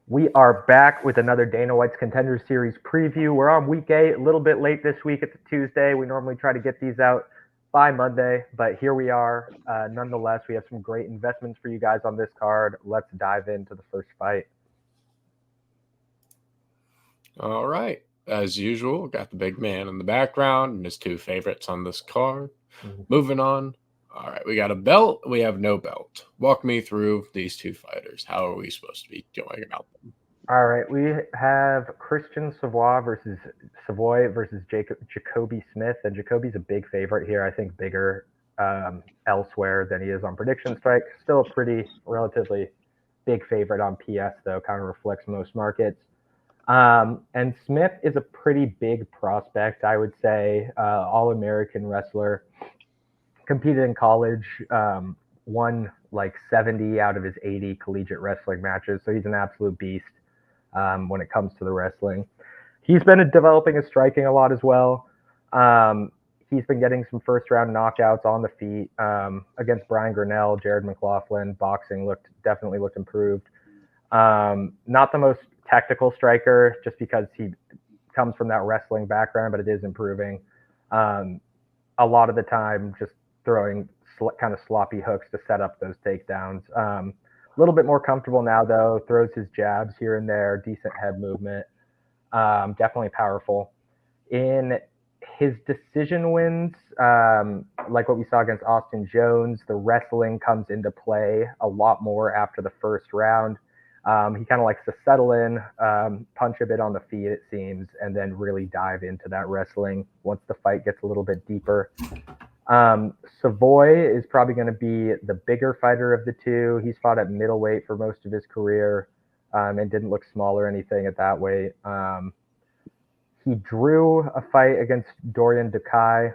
We are back with another Dana White's Contender Series preview. We're on week 8, a little bit late this week. It's a Tuesday. We normally try to get these out by Monday, but here we are. Nonetheless, we have some great investments for you guys on this card. Let's dive into the first fight. All right. As usual, got the big man in the background and his two favorites on this card. Moving on. All right, we got a belt. We have no belt. Walk me through these two fighters. How are we supposed to be going about them? All right, we have Christian Savoy versus Jacoby Smith, and Jacoby's a big favorite here. I think bigger elsewhere than he is on PredictionStrike. Still a pretty relatively big favorite on PS though, kind of reflects most markets. And Smith is a pretty big prospect, I would say. All-American wrestler, competed in college, won like 70 out of his 80 collegiate wrestling matches, so he's an absolute beast when it comes to the wrestling. He's been developing his striking a lot as well. He's been getting some first-round knockouts on the feet against Brian Grinnell, Jared McLaughlin. Boxing definitely looked improved. Not the most technical striker, just because he comes from that wrestling background, but it is improving. A lot of the time, just throwing kind of sloppy hooks to set up those takedowns. A little bit more comfortable now, though. Throws his jabs here and there, decent head movement. Definitely powerful. In his decision wins, like what we saw against Austin Jones, the wrestling comes into play a lot more after the first round. He kind of likes to settle in, punch a bit on the feet, it seems, and then really dive into that wrestling once the fight gets a little bit deeper. Savoy is probably going to be the bigger fighter of the two. He's fought at middleweight for most of his career and didn't look small or anything at that weight. He drew a fight against Dorian Dukai.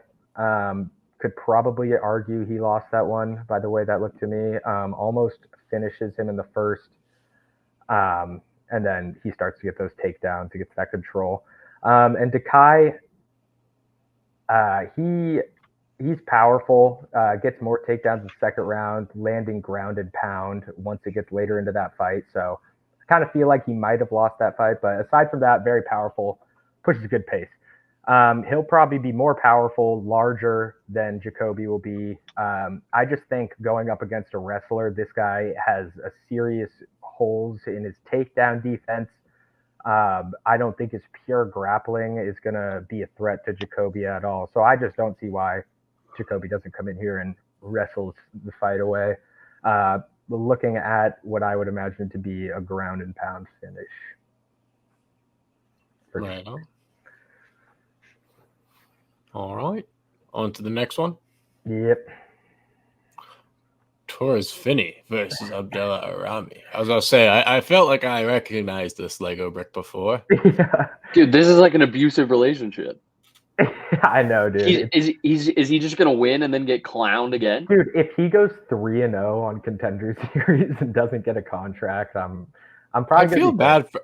Could probably argue he lost that one by the way that looked to me. Almost finishes him in the first. And then he starts to get those takedowns. He gets that control. And Dukai, he's powerful, gets more takedowns in the second round, landing grounded pound once it gets later into that fight. So I kind of feel like he might have lost that fight. But aside from that, very powerful, pushes a good pace. He'll probably be more powerful, larger than Jacoby will be. I just think going up against a wrestler, this guy has a serious holes in his takedown defense. I don't think his pure grappling is going to be a threat to Jacoby at all. So I just don't see why Jacoby doesn't come in here and wrestles the fight away. Looking at what I would imagine to be a ground and pound finish. Right on. All right. On to the next one. Yep. Torres Finney versus Abdullah Arami. I was going to say, I felt like I recognized this Lego brick before. Yeah. Dude, this is like an abusive relationship. I know, dude. Is he just going to win and then get clowned again? Dude, if he goes 3-0 on Contender Series and doesn't get a contract, I'm probably I feel bad for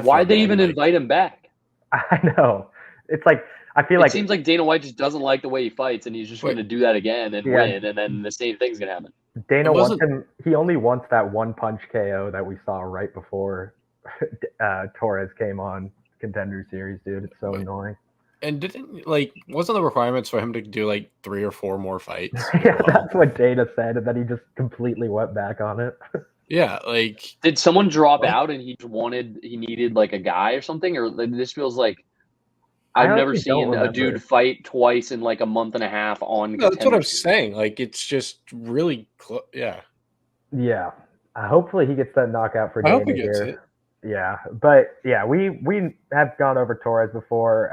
Why'd they even invite him back? I know. It's like it seems like Dana White just doesn't like the way he fights, and he's just going to do that again and win, and then the same thing's going to happen. Dana wants him. He only wants that one punch KO that we saw right before Torres came on Contender Series, dude. It's so annoying. And wasn't the requirements for him to do like 3 or 4 more fights? Yeah, that's what Dana said, and then he just completely went back on it. Yeah, did someone drop out and he needed like a guy or something, or this feels like I've never seen a dude fight twice in like a month and a half on. No, that's what I'm saying. Like, it's just really close. Yeah. Yeah. Hopefully he gets that knockout for Dana I hope he gets it. Yeah, but yeah, we have gone over Torres before.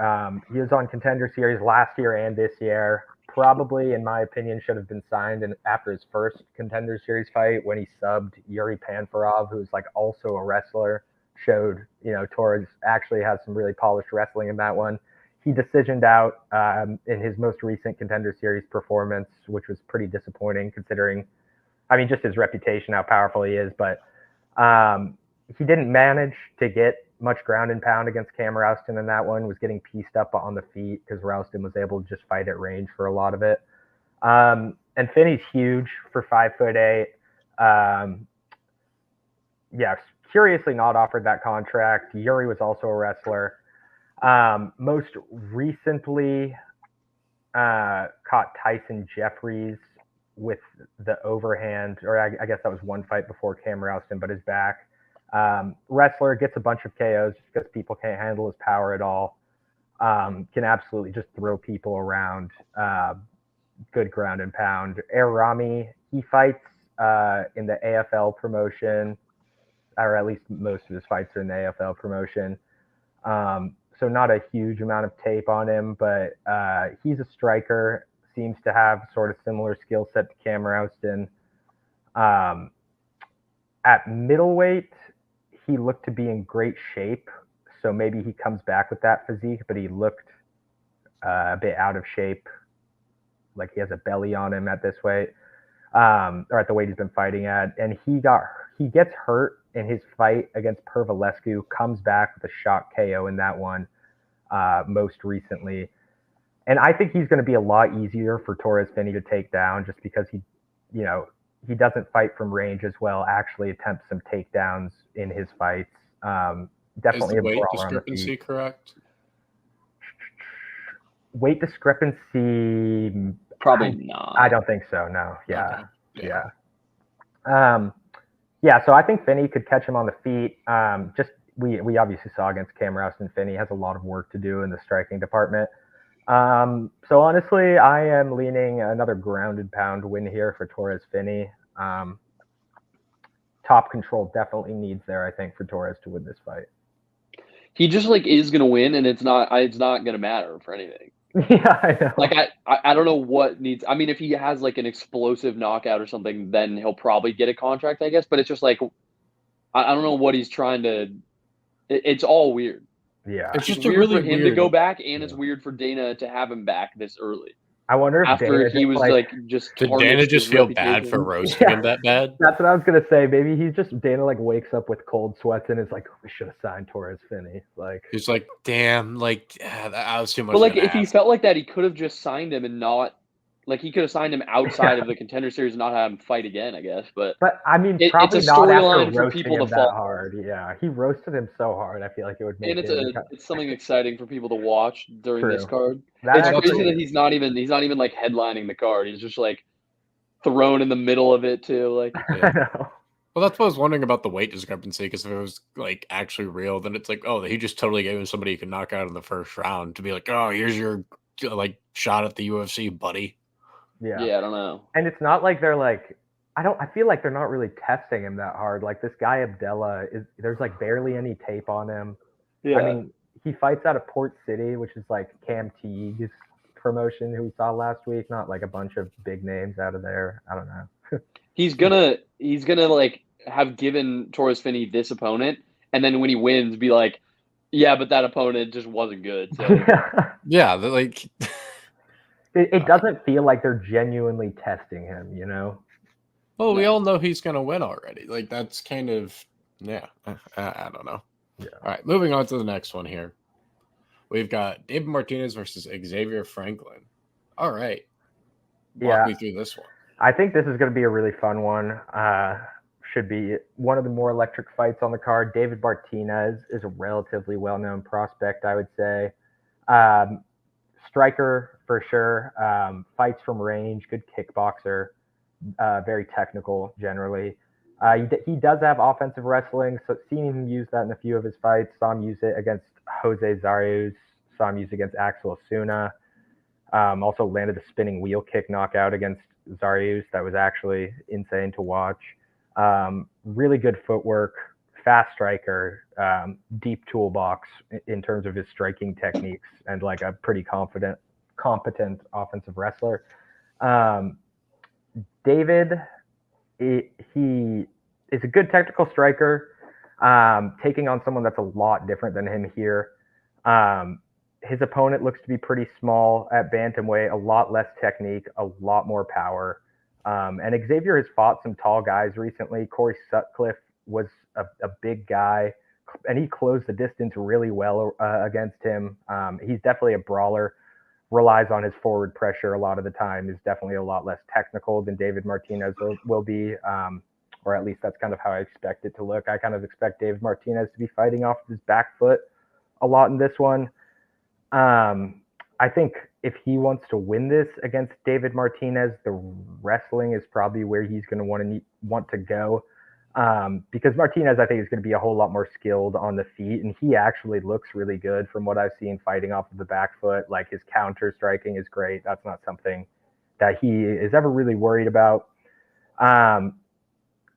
He was on Contender Series last year and this year. Probably, in my opinion, should have been signed after his first Contender Series fight when he subbed Yuri Panfarov, who's like also a wrestler. Showed, Torres actually has some really polished wrestling in that one. He decisioned out in his most recent Contender Series performance, which was pretty disappointing considering, just his reputation, how powerful he is. But he didn't manage to get much ground and pound against Cam Rouston in that one, was getting pieced up on the feet because Rouston was able to just fight at range for a lot of it. And Finney's huge for 5'8". curiously not offered that contract. Yuri was also a wrestler. Most recently caught Tyson Jeffries with the overhand, or I guess that was one fight before Cam roused him, but his back. Wrestler, gets a bunch of KOs just because people can't handle his power at all. Can absolutely just throw people around. Good ground and pound. Air Rami, he fights in the AFL promotion, or at least most of his fights are in the AFL promotion. So not a huge amount of tape on him, but he's a striker, seems to have sort of similar skill set to Cam Rouston. At middleweight, he looked to be in great shape, so maybe he comes back with that physique, but he looked a bit out of shape, like he has a belly on him at this weight, or at the weight he's been fighting at. And he gets hurt in his fight against Pervalescu, comes back with a shock KO in that one most recently. And I think he's going to be a lot easier for Torres Finney to take down just because he doesn't fight from range as well, actually attempts some takedowns in his fights. Definitely Is the weight a brawler on the feet. discrepancy correct? Weight discrepancy? Probably not. I don't think so, no. Yeah. Okay. Yeah. So I think Finney could catch him on the feet. We obviously saw against Cam Rouston, Finney has a lot of work to do in the striking department. So honestly, I am leaning another grounded pound win here for Torres Finney. Top control definitely needs there, I think, for Torres to win this fight. He just is gonna win, and it's not gonna matter for anything. Yeah, I know. I don't know what needs. I mean, if he has an explosive knockout or something, then he'll probably get a contract, I guess. But it's just I don't know what he's trying to. It's all weird. Yeah, it's just weird really for him weird to go back, and it's weird for Dana to have him back this early. I wonder if after Dana he was just did Dana just feel bad for roasting him that bad? That's what I was gonna say. Maybe he's just Dana wakes up with cold sweats and is like, we should have signed Torres Finney. He's like, damn, I was too much. But if he felt like that, he could have just signed him and not he could have signed him outside of the Contender Series and not have him fight again, I guess. But I mean, probably it's a not after storyline for roasting people him to fall that hard. Yeah, he roasted him so hard. I feel like it would make. And it's something exciting for people to watch during this card. It's crazy that he's not even headlining the card. He's just thrown in the middle of it too. I know. Well, that's what I was wondering about the weight discrepancy, because if it was actually real, then it's he just totally gave him somebody he could knock out in the first round to be oh, here's your shot at the UFC, buddy. Yeah, I don't know. And it's not like they're I feel like they're not really testing him that hard. This guy Abdullah there's barely any tape on him. Yeah. I mean, he fights out of Port City, which is Cam Teague's promotion, who we saw last week, not a bunch of big names out of there. I don't know. He's gonna have given Torres Finney this opponent, and then when he wins, be yeah, but that opponent just wasn't good. So. Yeah, It doesn't feel like they're genuinely testing him, Well, we all know he's going to win already. That's kind of, I don't know. Yeah. All right, moving on to the next one here. We've got David Martinez versus Xavier Franklin. All right. Walk me through this one. I think this is going to be a really fun one. Should be one of the more electric fights on the card. David Martinez is a relatively well-known prospect, I would say. Striker for sure. Fights from range, good kickboxer, very technical generally. He does have offensive wrestling, so seen him use that in a few of his fights. Saw him use it against Jose Zarius. Saw him use it against Axel Asuna. Also landed the spinning wheel kick knockout against Zarius. That was actually insane to watch. Really good footwork, fast striker, deep toolbox in terms of his striking techniques, and a pretty competent offensive wrestler. David, he is a good technical striker, taking on someone that's a lot different than him here. His opponent looks to be pretty small at bantamweight, a lot less technique, a lot more power. And Xavier has fought some tall guys recently. Corey Sutcliffe was a big guy, and he closed the distance really well against him. He's definitely a brawler, relies on his forward pressure a lot of the time, is definitely a lot less technical than David Martinez will be. or at least that's kind of how I expect it to look. I kind of expect David Martinez to be fighting off his back foot a lot in this one. I think if he wants to win this against David Martinez, the wrestling is probably where he's going to want to go. Because Martinez, I think, is going to be a whole lot more skilled on the feet, and he actually looks really good from what I've seen fighting off of the back foot. Like, his counter striking is great. That's not something that he is ever really worried about. I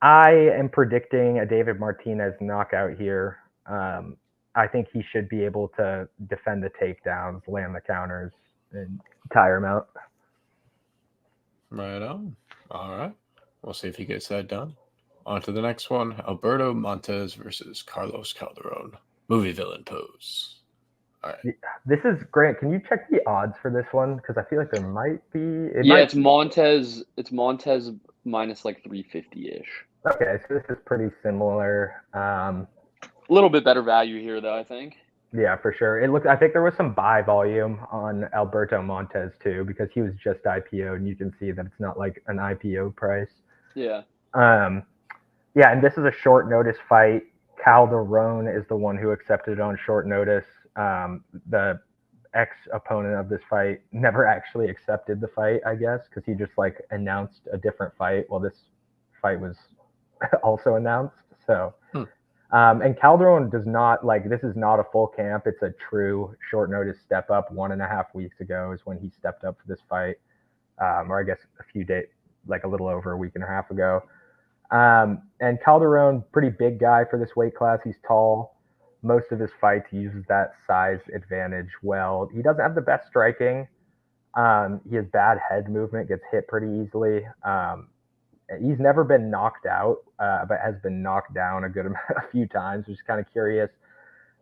am predicting a David Martinez knockout here. I think he should be able to defend the takedowns, land the counters, and tire him out. Right on. All right. We'll see if he gets that done. On to the next one. Alberto Montes versus Carlos Calderon. Movie villain pose. All right. This is Grant. Can you check the odds for this one? Because I feel like there might be. It's Montez. It's Montez minus like 350-ish. Okay, so this is pretty similar. A little bit better value here, though, I think. Yeah, for sure. I think there was some buy volume on Alberto Montes too, because he was just IPO, and you can see that it's not like an IPO price. Yeah. Yeah, and this is a short notice fight. Calderon is the one who accepted it on short notice. The ex-opponent of this fight never actually accepted the fight, I guess, because he just like announced a different fight. Well, this fight was also announced. So, and Calderon does not this is not a full camp. It's a true short notice step up. 1.5 weeks ago is when he stepped up for this fight, or I guess a few days, like a little over a week and a half ago. And Calderon, pretty big guy for this weight class. He's tall. Most of his fights, he uses that size advantage well. He doesn't have the best striking. He has bad head movement, gets hit pretty easily. He's never been knocked out, but has been knocked down a few times, which is kind of curious.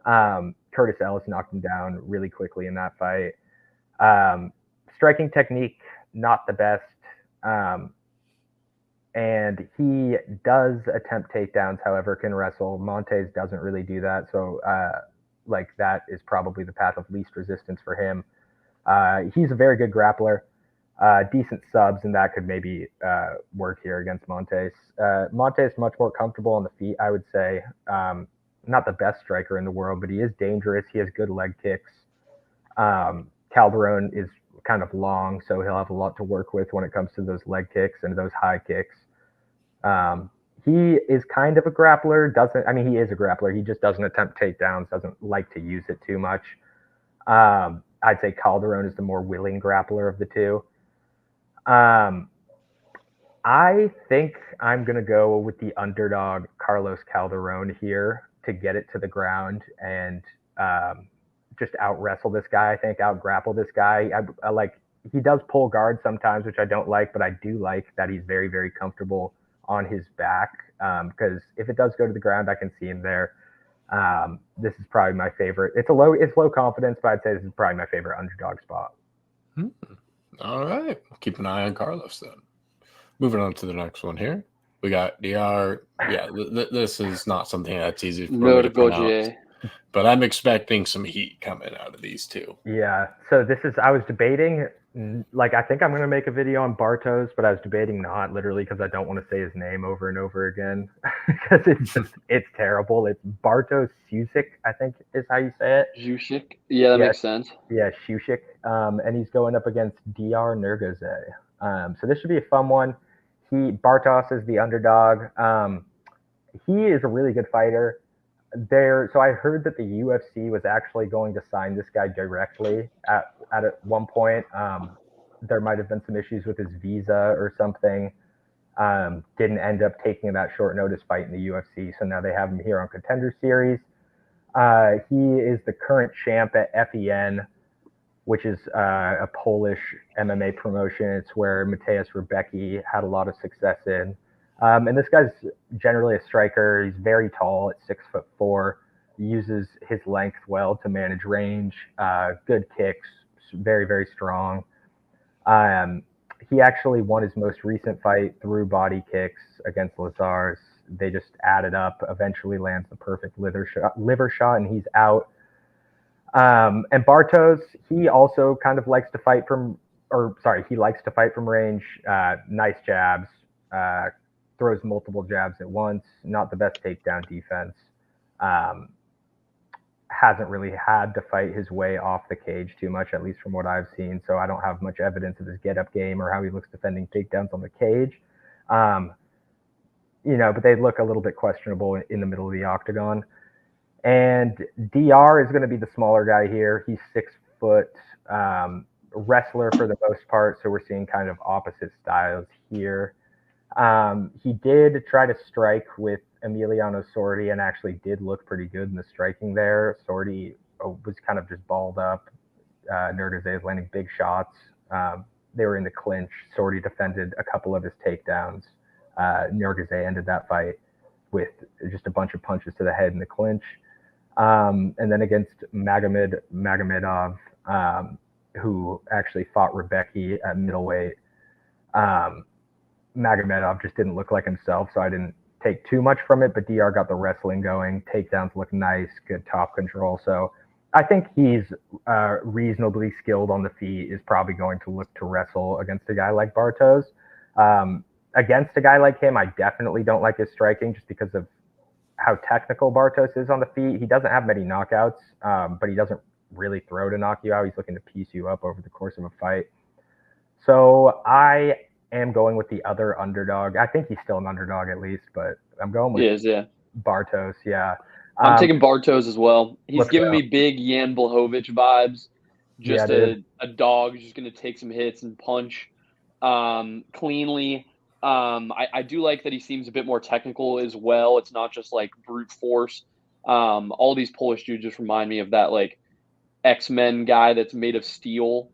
Curtis Ellis knocked him down really quickly in that fight. Striking technique, not the best. And he does attempt takedowns, however, can wrestle. Montes doesn't really do that. So, that is probably the path of least resistance for him. He's a very good grappler. Decent subs, and that could maybe work here against Montes. Montes much more comfortable on the feet, I would say. Not the best striker in the world, but he is dangerous. He has good leg kicks. Calderon is kind of long, so he'll have a lot to work with when it comes to those leg kicks and those high kicks. He is kind of a grappler. He is a grappler. He just doesn't attempt takedowns, doesn't like to use it too much. I'd say Calderon is the more willing grappler of the two. I think I'm going to go with the underdog Carlos Calderon here to get it to the ground and just out wrestle this guy. I think out grapple this guy. I like, he does pull guard sometimes, which I don't like, but I do like that he's very, very comfortable on his back. Because if it does go to the ground, I can see him there. This is probably my favorite. It's low confidence, but I'd say this is probably my favorite underdog spot. All right. Keep an eye on Carlos then. Moving on to the next one here. We got DR. Yeah, this is not something that's easy for me to pronounce. But I'm expecting some heat coming out of these two. Yeah. So I was debating, I think I'm going to make a video on Bartos, but I was debating not, literally, because I don't want to say his name over and over again. Because it's terrible. It's Bartos Šušić, I think is how you say it. Šušić? Yeah, that makes sense. Yeah, Šušić. And he's going up against DR Nergaze. So this should be a fun one. Bartos is the underdog. He is a really good fighter. So I heard that the UFC was actually going to sign this guy directly at one point. There might have been some issues with his visa or something. Didn't end up taking that short notice fight in the UFC. So now they have him here on Contender Series. He is the current champ at FEN, which is a Polish MMA promotion. It's where Mateusz Rebecki had a lot of success in. And this guy's generally a striker. He's very tall at 6'4". He uses his length well to manage range. Good kicks, very, very strong. He actually won his most recent fight through body kicks against Lazars. They just added up, eventually lands the perfect liver shot, and he's out. And Bartos, he also kind of likes to fight from range. Nice jabs. throws multiple jabs at once. Not the best takedown defense. Hasn't really had to fight his way off the cage too much, at least from what I've seen. So I don't have much evidence of his get-up game or how he looks defending takedowns on the cage. But they look a little bit questionable in the middle of the octagon. And DR is going to be the smaller guy here. He's 6 foot, wrestler for the most part. So we're seeing kind of opposite styles here. He did try to strike with Emiliano Sordi and actually did look pretty good in the striking there. Sordi was kind of just balled up. Nurgaze is landing big shots. They were in the clinch. Sordi defended a couple of his takedowns. Nurgaze ended that fight with just a bunch of punches to the head in the clinch. And then against Magomedov, who actually fought Rebecki at middleweight, Magomedov just didn't look like himself, so I didn't take too much from it, but DR got the wrestling going. Takedowns look nice, good top control. So I think he's reasonably skilled on the feet, is probably going to look to wrestle against a guy like Bartos. Against a guy like him, I definitely don't like his striking just because of how technical Bartos is on the feet. He doesn't have many knockouts, but he doesn't really throw to knock you out. He's looking to piece you up over the course of a fight. So I am going with the other underdog. I think he's still an underdog at least, but I'm going with Bartos. Yeah. I'm taking Bartos as well. He's giving me big Jan Blachowicz vibes. Just a dog who's just going to take some hits and punch cleanly. I do like that he seems a bit more technical as well. It's not just like brute force. All these Polish dudes just remind me of that like X-Men guy that's made of steel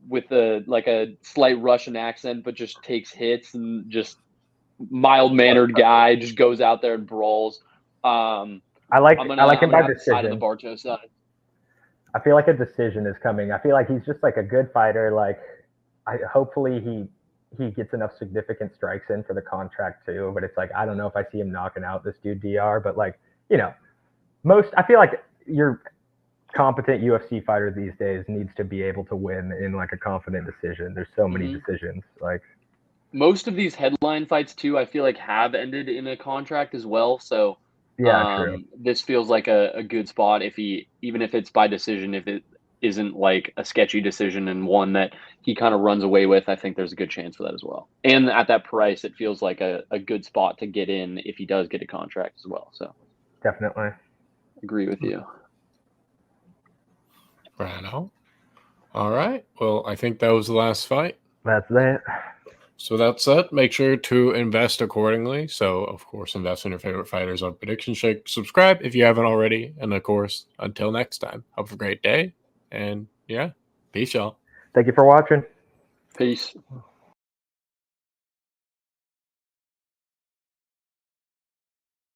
with a slight Russian accent, but just takes hits and just mild-mannered guy, just goes out there and brawls. I like him by decision. Side of the Bartos side. I feel like a decision is coming. I feel like he's just like a good fighter. Like, hopefully he gets enough significant strikes in for the contract too. But it's like, I don't know if I see him knocking out this dude DR. But like, I feel like your competent UFC fighter these days needs to be able to win in like a confident decision. There's so many decisions. Like, most of these headline fights too, I feel like have ended in a contract as well. So true. This feels like a good spot even if it's by decision, if it isn't like a sketchy decision and one that he kind of runs away with, I think there's a good chance for that as well. And at that price, it feels like a good spot to get in if he does get a contract as well. So definitely agree with you. Right on. All right. Well, I think that was the last fight. That's it. So that's it. Make sure to invest accordingly. So, of course, invest in your favorite fighters on PredictionStrike. Subscribe if you haven't already. And, of course, until next time, have a great day. And, peace, y'all. Thank you for watching. Peace.